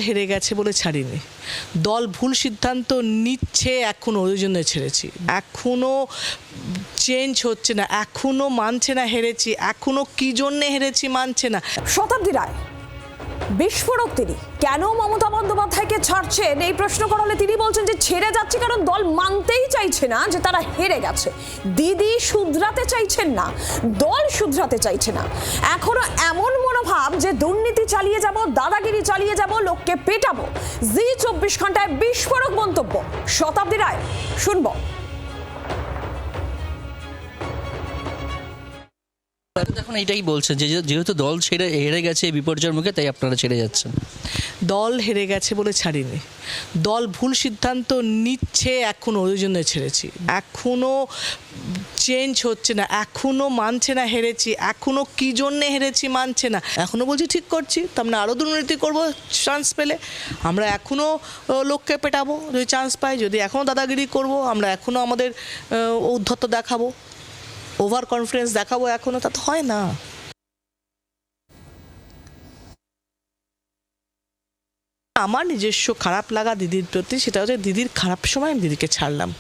হেরে গেছে বলে ছাড়িনি, দল ভুল সিদ্ধান্ত নিচ্ছে এখন ওই জন্য ছেড়েছি। এখনও চেঞ্জ হচ্ছে না, এখনও মানছে না হেরেছি, এখনও কী জন্যে হেরেছি মানছে না। শতাব্দী রায় বিস্ফোরক তিনি, কেন মমতা বন্দ্যোপাধ্যায়কে ছাড়ছেন এই প্রশ্ন করলে তিনি বলছেন যে ছেড়ে যাচ্ছে কারণ দল মানতেই চাইছে না যে তারা হেরে গেছে। দিদি শুধরাতে চাইছেন না, দল শুধরাতে চাইছে না। এখনো এমন মনোভাব যে দুর্নীতি চালিয়ে যাব, দাদাগিরি চালিয়ে যাব, লোককে পেটাবো। জি 24 ঘন্টায় বিস্ফোরক মন্তব্য শতাব্দী রায়, শুনবো। এখন এইটাই বলছেন যে যেহেতু দল ছেড়ে হেরে গেছে বিপর্যয়ের মুখে, তাই আপনারা ছেড়ে যাচ্ছেন। দল হেরে গেছে বলে ছাড়িনি, দল ভুল সিদ্ধান্ত নিচ্ছে এখন ওই জন্য ছেড়েছি। এখনও চেঞ্জ হচ্ছে না, এখনও মানছে না হেরেছি, এখনও কী জন্যে হেরেছি মানছে না। এখনও বলছি ঠিক করছি, তার মানে আরও দুর্নীতি করবো চান্স পেলে। আমরা এখনও লোককে পেটাবো যদি চান্স পাই, যদি এখনও দাদাগিরি করব, আমরা এখনও আমাদের ঔদ্ধত্য দেখাবো, ওভার কনফিডেন্স দেখাবো এখনও, তা তো হয় না। আমার নিজস্ব খারাপ লাগা দিদির প্রতি, সেটা হচ্ছে দিদির খারাপ সময় আমি দিদিকে ছাড়লাম।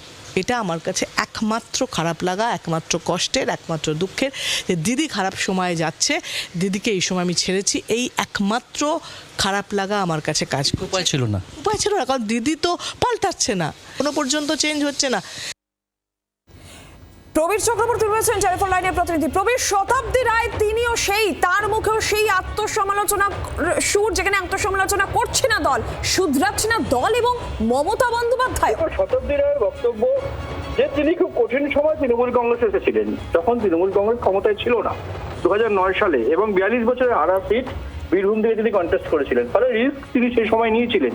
এটা আমার কাছে একমাত্র খারাপ লাগা, একমাত্র কষ্টের, একমাত্র দুঃখের, যে দিদি খারাপ সময়ে যাচ্ছে, দিদিকে এই সময় আমি ছেড়েছি। এই একমাত্র খারাপ লাগা আমার কাছে কাজ করছে। উপায় ছিল না, কারণ দিদি তো পাল্টাচ্ছে না, কোনো পর্যন্ত চেঞ্জ হচ্ছে না। প্রবীর চক্রবর্তী রয়েছেন টেলিফোন লাইনের প্রতিনিধি। প্রবীর, শতাব্দী রায় তিনিও সেই, তার মুখেও সেই আত্মসমালোচনা সুর, যেখানে আত্মসমালোচনা করছে না দল, শুধরাচ্ছে না দল এবং মমতা বন্দ্যোপাধ্যায়। শতাব্দী রায়ের বক্তব্য যে তিনি খুব কঠিন সময় তৃণমূল কংগ্রেসে এসেছিলেন, যখন তৃণমূল কংগ্রেস ক্ষমতায় ছিল না 2009 সালে, এবং 42 বছরের আড়া সিট বীরভূম থেকে তিনি কন্টেস্ট করেছিলেন, ফলে রিস্ক তিনি সেই সময় নিয়েছিলেন।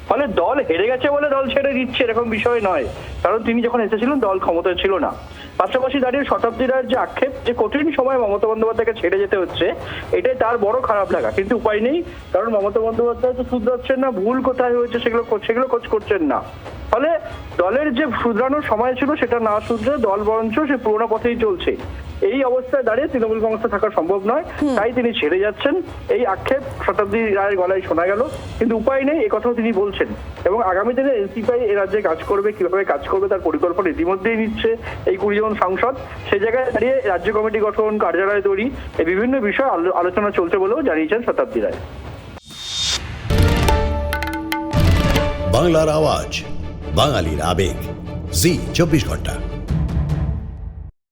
ফলে দল হেরে গেছে বলে দল ছেড়ে দিচ্ছে এরকম বিষয় নয়, কারণ তিনি যখন এসেছিলেন দল ক্ষমতায় ছিল না। পাশাপাশি দাঁড়িয়ে শতাব্দী রায়ের যে আক্ষেপ যে কঠিন সময় মমতা বন্দ্যোপাধ্যায়কে ছেড়ে যেতে হচ্ছে, এটাই তার বড় খারাপ লাগা। কিন্তু উপায় নেই, কারণ মমতা বন্দ্যোপাধ্যায় তো শুধরাচ্ছেন না, ভুল কোথায় হয়েছে সেগুলো খোঁজ করছেন না। ফলে দলের যে শুধরানোর সময় ছিল সেটা না শুধরে দল বরঞ্চ সে পুরোনো পথেই চলছে। এই অবস্থায় দাঁড়িয়ে তৃণমূল কংগ্রেসে থাকা সম্ভব নয়, তাই তিনি ছেড়ে যাচ্ছেন, এই আক্ষেপ শতাব্দী রায়ের গলায় শোনা গেল। কিন্তু উপায় নেই, একথাও তিনি বলছেন। এবং আগামী দিনে এনসিপিআই এ রাজ্যে কাজ করবে, কিভাবে কাজ করবে তার পরিকল্পনা ইতিমধ্যেই নিচ্ছে এই 20 জন সাংসদ। সেই জায়গায় দাঁড়িয়ে রাজ্য কমিটি গঠন, কার্যালয় তৈরি, এই বিভিন্ন বিষয় আলোচনা চলছে বলেও জানিয়েছেন শতাব্দী রায়। বাংলার আওয়াজ, বাঙালির আবেগ, জি 24 ঘন্টা।